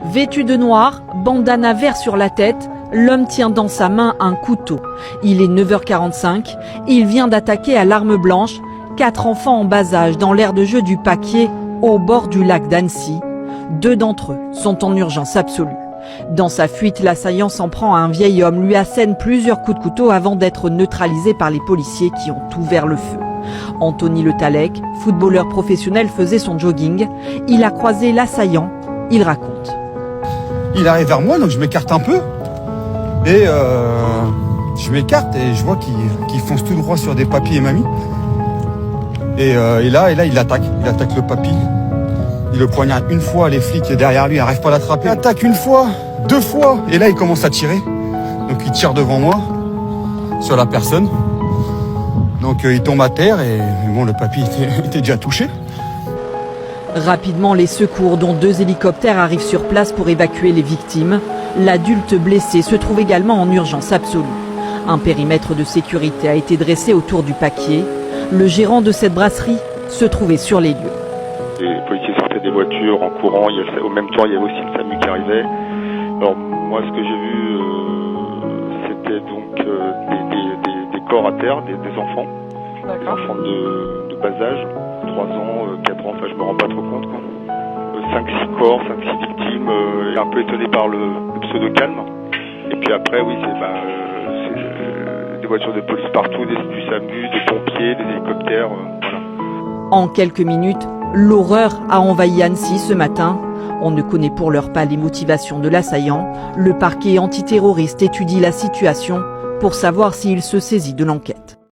Vêtu de noir, bandana vert sur la tête, l'homme tient dans sa main un couteau. Il est 9h45, il vient d'attaquer à l'arme blanche 4 enfants en bas âge dans l'aire de jeu du Paquier, au bord du lac d'Annecy. 2 d'entre eux sont en urgence absolue. Dans sa fuite, l'assaillant s'en prend à un vieil homme, lui assène plusieurs coups de couteau avant d'être neutralisé par les policiers qui ont ouvert le feu. Anthony Le Tallec, footballeur professionnel, faisait son jogging. Il a croisé l'assaillant, il raconte. Il arrive vers moi, donc je m'écarte un peu. Et je m'écarte et je vois qu'il fonce tout droit sur des papis et mamies. Et là, il attaque le papy. Il le poignarde une fois, les flics derrière lui n'arrivent pas à l'attraper. Il attaque une fois, 2 fois, et là il commence à tirer. Donc il tire devant moi, sur la personne. Donc il tombe à terre et bon, le papy était déjà touché. Rapidement, les secours, dont 2 hélicoptères, arrivent sur place pour évacuer les victimes. L'adulte blessé se trouve également en urgence absolue. Un périmètre de sécurité a été dressé autour du Paquier. Le gérant de cette brasserie se trouvait sur les lieux. Les policiers sortaient des voitures en courant, au même temps il y avait aussi le SAMU qui arrivait. Alors moi ce que j'ai vu c'était donc des corps à terre, des enfants. Des enfants de bas âge, 3 ans, 4 ans, enfin je me rends pas trop compte. 5-6 corps, 5-6 victimes, un peu étonné par le pseudo-calme. Et puis après oui c'est des voitures de police partout, du SAMU, des pompiers, des hélicoptères, voilà. En quelques minutes, l'horreur a envahi Annecy ce matin. On ne connaît pour l'heure pas les motivations de l'assaillant. Le parquet antiterroriste étudie la situation pour savoir s'il se saisit de l'enquête.